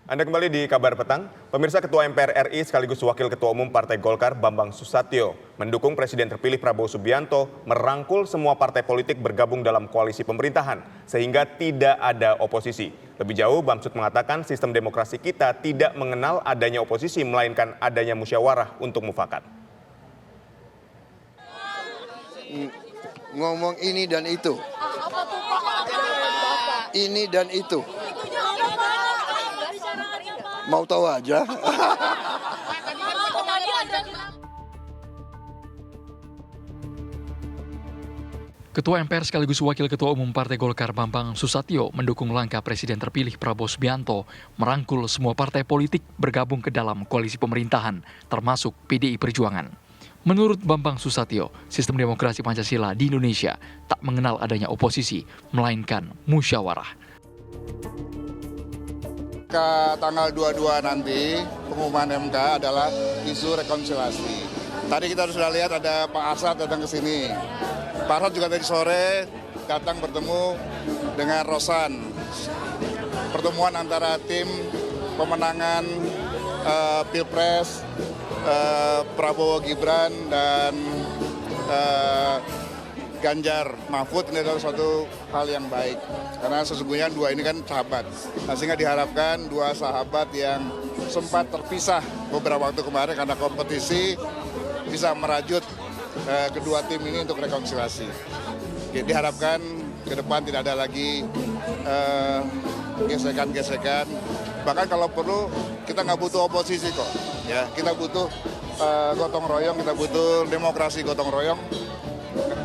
Anda kembali di Kabar Petang. Pemirsa, Ketua MPR RI sekaligus Wakil Ketua Umum Partai Golkar Bambang Susatyo mendukung Presiden terpilih Prabowo Subianto merangkul semua partai politik bergabung dalam koalisi pemerintahan sehingga tidak ada oposisi. Lebih jauh, Bamsud mengatakan sistem demokrasi kita tidak mengenal adanya oposisi melainkan adanya musyawarah untuk mufakat. Ngomong ini dan itu. Ini dan itu. Mau tahu aja. Ketua MPR sekaligus Wakil Ketua Umum Partai Golkar Bambang Susatyo mendukung langkah Presiden terpilih Prabowo Subianto merangkul semua partai politik bergabung ke dalam koalisi pemerintahan, termasuk PDI Perjuangan. Menurut Bambang Susatyo, sistem demokrasi Pancasila di Indonesia tak mengenal adanya oposisi, melainkan musyawarah. Tanggal 22 nanti pengumuman MK adalah isu rekonsiliasi. Tadi kita sudah lihat ada Pak Arsad datang ke sini. Pak Arsad juga tadi sore datang bertemu dengan Rosan. Pertemuan antara tim pemenangan Pilpres Prabowo Gibran dan Ganjar Mahfud ini adalah suatu hal yang baik. Karena sesungguhnya dua ini kan sahabat. Nah, sehingga diharapkan dua sahabat yang sempat terpisah beberapa waktu kemarin karena kompetisi bisa merajut kedua tim ini untuk rekonsiliasi. Diharapkan ke depan tidak ada lagi gesekan-gesekan. Bahkan kalau perlu kita nggak butuh oposisi kok. Ya, kita butuh gotong royong, kita butuh demokrasi gotong royong.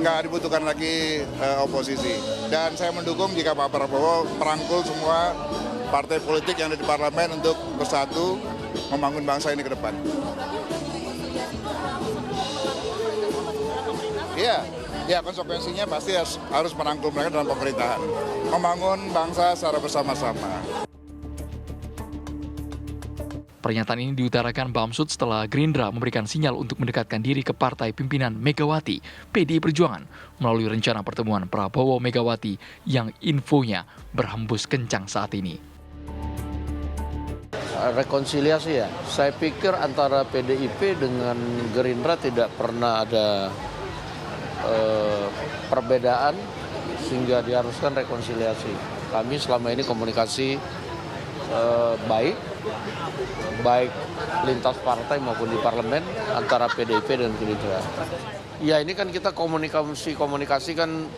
Nggak dibutuhkan lagi oposisi. Dan saya mendukung jika Pak Prabowo merangkul semua partai politik yang ada di parlemen untuk bersatu membangun bangsa ini ke depan. Iya, konsekuensinya pasti harus merangkul mereka dalam pemerintahan. Membangun bangsa secara bersama-sama. Pernyataan ini diutarakan Bamsud setelah Gerindra memberikan sinyal untuk mendekatkan diri ke partai pimpinan Megawati, PDI Perjuangan, melalui rencana pertemuan Prabowo-Megawati yang infonya berhembus kencang saat ini. Rekonsiliasi ya, saya pikir antara PDIP dengan Gerindra tidak pernah ada perbedaan sehingga diharuskan rekonsiliasi. Kami selama ini komunikasi baik lintas partai maupun di parlemen antara PDIP dan Gerindra. Ya ini kan kita komunikasi kan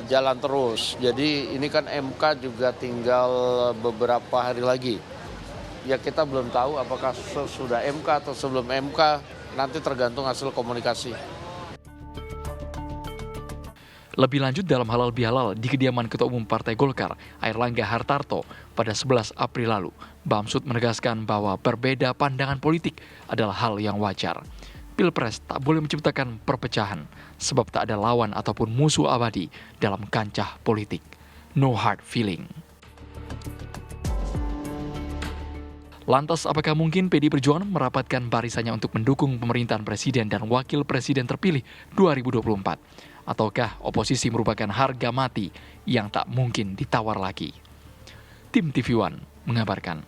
jalan terus. Jadi ini kan MK juga tinggal beberapa hari lagi. Ya kita belum tahu apakah sudah MK atau sebelum MK, nanti tergantung hasil komunikasi. Lebih lanjut dalam halal bihalal di kediaman Ketua Umum Partai Golkar, Airlangga Hartarto, pada 11 April lalu, Bamsud menegaskan bahwa berbeda pandangan politik adalah hal yang wajar. Pilpres tak boleh menciptakan perpecahan, sebab tak ada lawan ataupun musuh abadi dalam kancah politik. No hard feeling. Lantas, apakah mungkin PDI Perjuangan merapatkan barisannya untuk mendukung pemerintahan Presiden dan Wakil Presiden terpilih 2024? Ataukah oposisi merupakan harga mati yang tak mungkin ditawar lagi? Tim TV One mengabarkan.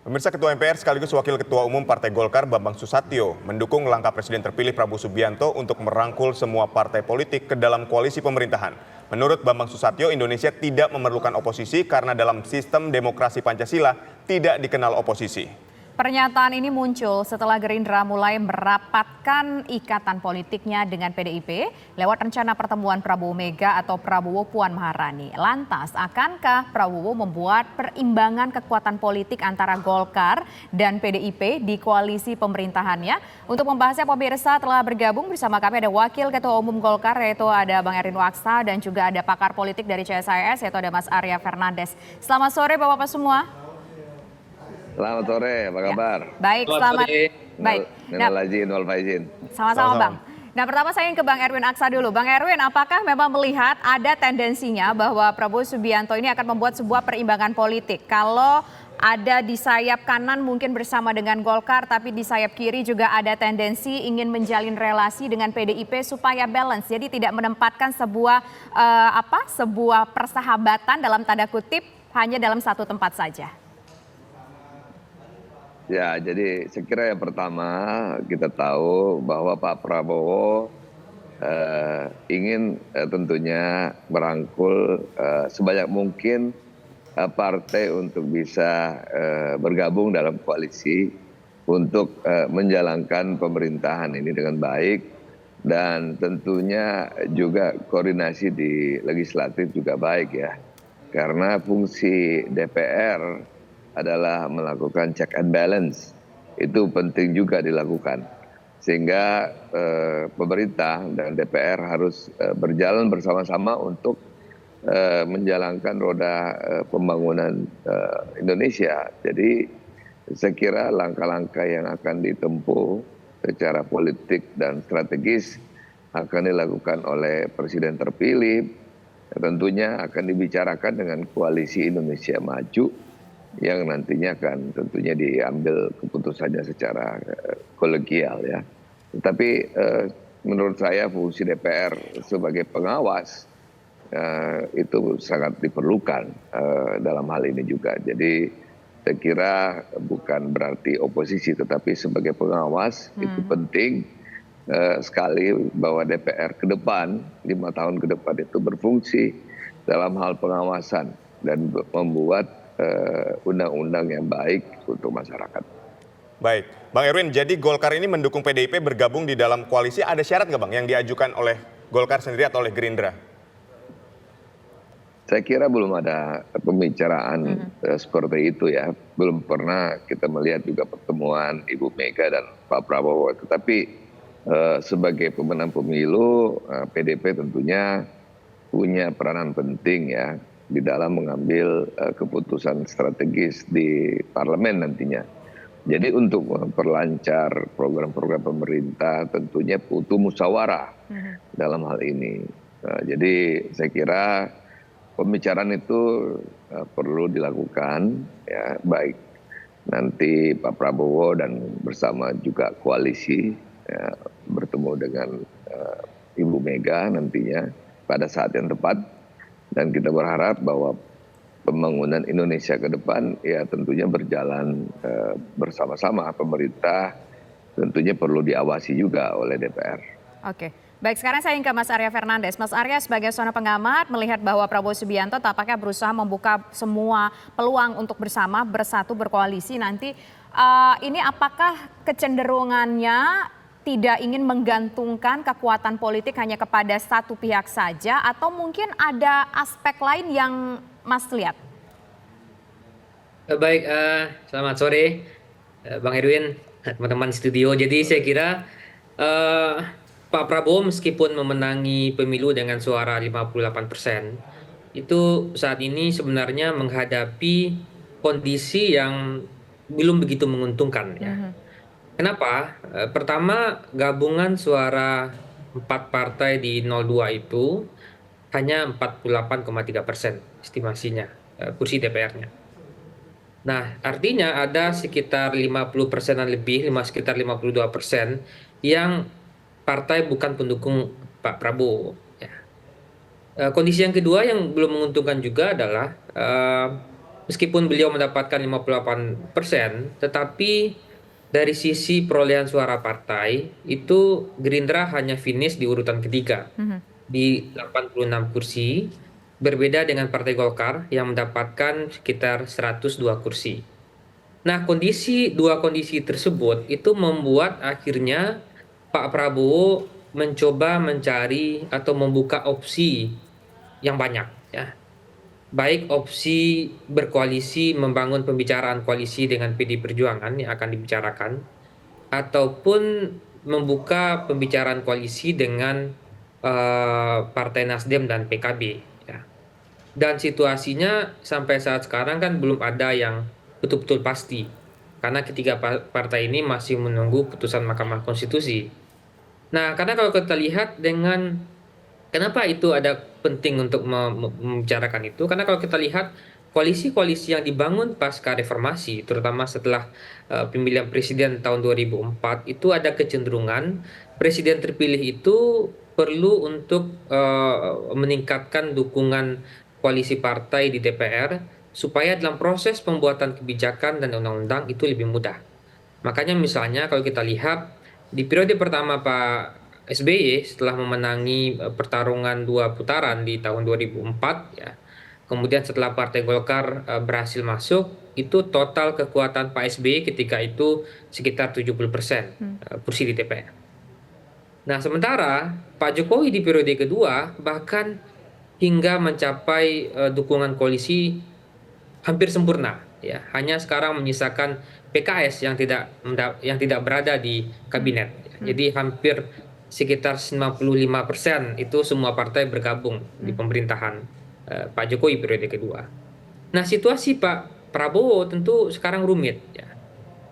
Pemirsa, Ketua MPR sekaligus Wakil Ketua Umum Partai Golkar Bambang Susatyo mendukung langkah Presiden terpilih Prabowo Subianto untuk merangkul semua partai politik ke dalam koalisi pemerintahan. Menurut Bambang Susatyo, Indonesia tidak memerlukan oposisi karena dalam sistem demokrasi Pancasila tidak dikenal oposisi. Pernyataan ini muncul setelah Gerindra mulai merapatkan ikatan politiknya dengan PDIP lewat rencana pertemuan Prabowo Mega atau Prabowo Puan Maharani. Lantas, akankah Prabowo membuat perimbangan kekuatan politik antara Golkar dan PDIP di koalisi pemerintahannya? Untuk membahasnya, pemirsa, telah bergabung bersama kami ada Wakil Ketua Umum Golkar, yaitu ada Bang Erwin Aksa, dan juga ada pakar politik dari CSIS, yaitu ada Mas Arya Fernandes. Selamat sore Bapak-Bapak semua. Selamat sore, apa kabar? Ya. Baik, selamat. Baik. Sama-sama Bang. Nah, pertama saya ingin ke Bang Erwin Aksa dulu. Bang Erwin, apakah memang melihat ada tendensinya bahwa Prabowo Subianto ini akan membuat sebuah perimbangan politik? Kalau ada di sayap kanan mungkin bersama dengan Golkar, tapi di sayap kiri juga ada tendensi ingin menjalin relasi dengan PDIP supaya balance. Jadi tidak menempatkan sebuah persahabatan dalam tanda kutip hanya dalam satu tempat saja? Ya, jadi saya kira yang pertama kita tahu bahwa Pak Prabowo ingin tentunya merangkul sebanyak mungkin partai untuk bisa bergabung dalam koalisi untuk menjalankan pemerintahan ini dengan baik, dan tentunya juga koordinasi di legislatif juga baik ya, karena fungsi DPR adalah melakukan check and balance, itu penting juga dilakukan, sehingga pemerintah dan DPR harus berjalan bersama-sama untuk menjalankan roda pembangunan Indonesia. Jadi saya kira langkah-langkah yang akan ditempuh secara politik dan strategis akan dilakukan oleh Presiden terpilih, tentunya akan dibicarakan dengan Koalisi Indonesia Maju yang nantinya akan tentunya diambil keputusannya secara kolegial ya. Tetapi menurut saya fungsi DPR sebagai pengawas itu sangat diperlukan dalam hal ini juga. Jadi saya kira bukan berarti oposisi, tetapi sebagai pengawas itu penting sekali bahwa DPR ke depan, 5 tahun ke depan itu berfungsi dalam hal pengawasan dan membuat undang-undang yang baik untuk masyarakat. Baik, Bang Erwin, jadi Golkar ini mendukung PDIP bergabung di dalam koalisi, ada syarat nggak Bang yang diajukan oleh Golkar sendiri atau oleh Gerindra? Saya kira belum ada pembicaraan seperti itu ya. Belum pernah kita melihat juga pertemuan Ibu Mega dan Pak Prabowo. Tetapi sebagai pemenang pemilu, PDIP tentunya punya peranan penting ya di dalam mengambil keputusan strategis di parlemen nantinya. Jadi untuk memperlancar program-program pemerintah tentunya butuh musyawarah dalam hal ini. Jadi saya kira pembicaraan itu perlu dilakukan ya, baik nanti Pak Prabowo dan bersama juga koalisi ya, bertemu dengan Ibu Mega nantinya pada saat yang tepat. Dan kita berharap bahwa pembangunan Indonesia ke depan ya tentunya berjalan bersama-sama. Pemerintah tentunya perlu diawasi juga oleh DPR. Oke, baik, sekarang saya ingin ke Mas Arya Fernandes. Mas Arya sebagai seorang pengamat melihat bahwa Prabowo Subianto tampaknya berusaha membuka semua peluang untuk bersatu berkoalisi nanti. Ini apakah kecenderungannya tidak ingin menggantungkan kekuatan politik hanya kepada satu pihak saja, atau mungkin ada aspek lain yang Mas lihat? Baik, selamat sore Bang Erwin, teman-teman studio. Jadi saya kira Pak Prabowo meskipun memenangi pemilu dengan suara 58%, itu saat ini sebenarnya menghadapi kondisi yang belum begitu menguntungkan ya. Kenapa? Pertama, gabungan suara 4 partai di 02 itu hanya 48,3% estimasinya kursi DPR-nya. Nah, artinya ada sekitar 50%-an lebih, sekitar 52% yang partai bukan pendukung Pak Prabowo. Ya. Kondisi yang kedua yang belum menguntungkan juga adalah meskipun beliau mendapatkan 58%, tetapi dari sisi perolehan suara partai, itu Gerindra hanya finish di urutan ketiga, di 86 kursi, berbeda dengan Partai Golkar yang mendapatkan sekitar 102 kursi. Nah, dua kondisi tersebut itu membuat akhirnya Pak Prabowo mencoba mencari atau membuka opsi yang banyak, ya. Baik opsi berkoalisi, membangun pembicaraan koalisi dengan PD Perjuangan yang akan dibicarakan, ataupun membuka pembicaraan koalisi dengan Partai Nasdem dan PKB. Ya. Dan situasinya sampai saat sekarang kan belum ada yang betul-betul pasti, karena ketiga partai ini masih menunggu putusan Mahkamah Konstitusi. Nah, karena kalau kita lihat dengan kenapa itu ada penting untuk membicarakan itu, karena kalau kita lihat koalisi-koalisi yang dibangun pasca reformasi, terutama setelah pemilihan presiden tahun 2004, itu ada kecenderungan presiden terpilih itu perlu untuk meningkatkan dukungan koalisi partai di DPR supaya dalam proses pembuatan kebijakan dan undang-undang itu lebih mudah. Makanya misalnya kalau kita lihat di periode pertama Pak SBY setelah memenangi pertarungan 2 putaran di tahun 2004 ya. Kemudian setelah Partai Golkar berhasil masuk, itu total kekuatan Pak SBY ketika itu sekitar 70% kursi di DPR. Nah, sementara Pak Jokowi di periode kedua bahkan hingga mencapai dukungan koalisi hampir sempurna ya. Hanya sekarang menyisakan PKS yang tidak berada di kabinet. Jadi hampir sekitar 95% itu semua partai bergabung di pemerintahan Pak Jokowi periode kedua. Nah, situasi Pak Prabowo tentu sekarang rumit ya.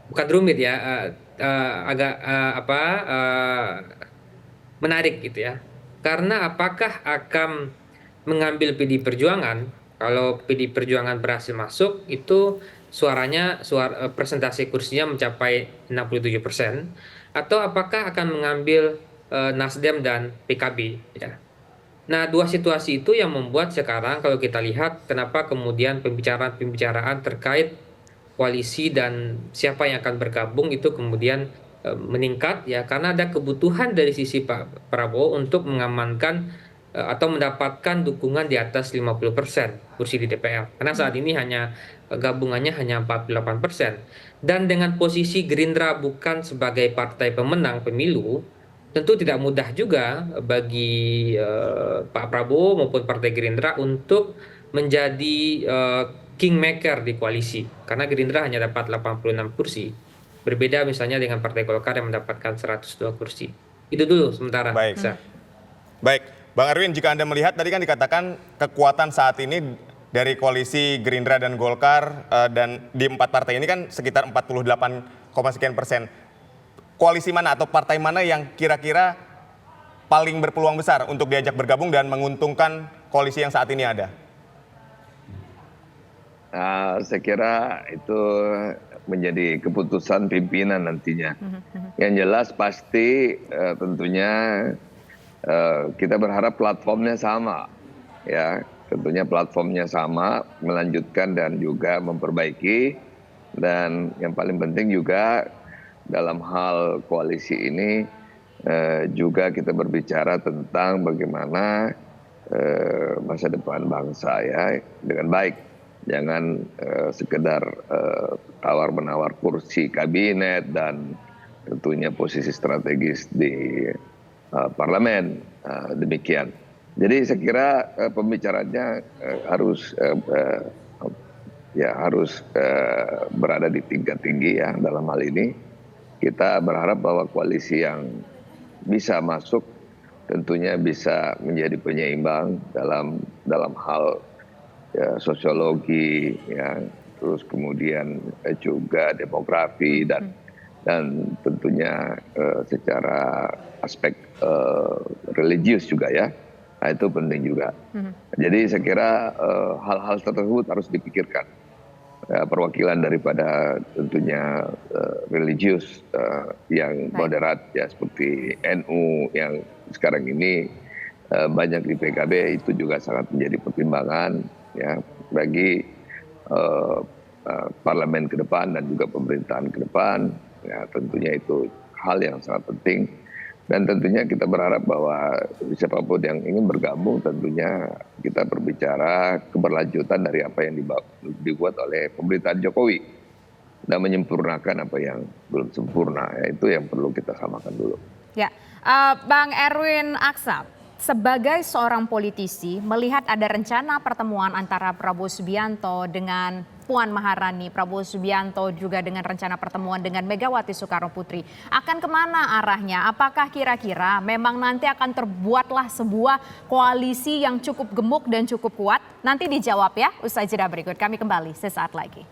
Bukan rumit ya, agak menarik gitu ya. Karena apakah akan mengambil PD Perjuangan? Kalau PD Perjuangan berhasil masuk, itu presentasi kursinya mencapai 67%, atau apakah akan mengambil Nasdem dan PKB ya. Nah, dua situasi itu yang membuat sekarang kalau kita lihat kenapa kemudian pembicaraan terkait koalisi dan siapa yang akan bergabung itu kemudian meningkat ya, karena ada kebutuhan dari sisi Pak Prabowo untuk mengamankan atau mendapatkan dukungan di atas 50% kursi di DPR. Karena saat ini gabungannya hanya 48%. Dan dengan posisi Gerindra bukan sebagai partai pemenang pemilu, tentu tidak mudah juga bagi Pak Prabowo maupun Partai Gerindra untuk menjadi kingmaker di koalisi. Karena Gerindra hanya dapat 86 kursi. Berbeda misalnya dengan Partai Golkar yang mendapatkan 102 kursi. Itu dulu sementara. Baik, Bang Erwin, jika Anda melihat tadi kan dikatakan kekuatan saat ini dari koalisi Gerindra dan Golkar dan di 4 partai ini kan sekitar 48, sekian persen. Koalisi mana atau partai mana yang kira-kira paling berpeluang besar untuk diajak bergabung dan menguntungkan koalisi yang saat ini ada? Saya kira itu menjadi keputusan pimpinan nantinya. Yang jelas pasti tentunya kita berharap platformnya sama, ya. Tentunya platformnya sama, melanjutkan dan juga memperbaiki. Dan yang paling penting juga dalam hal koalisi ini juga kita berbicara tentang bagaimana masa depan bangsa ya dengan baik. Jangan sekedar tawar-menawar kursi kabinet dan tentunya posisi strategis di parlemen, demikian. Jadi saya kira pembicaranya harus berada di tingkat tinggi ya dalam hal ini. Kita berharap bahwa koalisi yang bisa masuk tentunya bisa menjadi penyeimbang dalam hal ya, sosiologi, ya, terus kemudian juga demografi dan tentunya secara aspek religius juga ya. Nah, itu penting juga. Jadi saya kira hal-hal tersebut harus dipikirkan. Perwakilan daripada tentunya religius yang moderat ya seperti NU yang sekarang ini banyak di PKB, itu juga sangat menjadi pertimbangan ya bagi parlemen ke depan dan juga pemerintahan ke depan. Ya, tentunya itu hal yang sangat penting. Dan tentunya kita berharap bahwa siapapun yang ingin bergabung tentunya kita berbicara keberlanjutan dari apa yang dibuat oleh pemerintahan Jokowi dan menyempurnakan apa yang belum sempurna. Ya, itu yang perlu kita samakan dulu. Ya, Bang Erwin Aksa, sebagai seorang politisi melihat ada rencana pertemuan antara Prabowo Subianto dengan Puan Maharani, Prabowo Subianto juga dengan rencana pertemuan dengan Megawati Soekarno Putri. Akan kemana arahnya? Apakah kira-kira memang nanti akan terbuatlah sebuah koalisi yang cukup gemuk dan cukup kuat? Nanti dijawab ya, usai jeda berikut. Kami kembali sesaat lagi.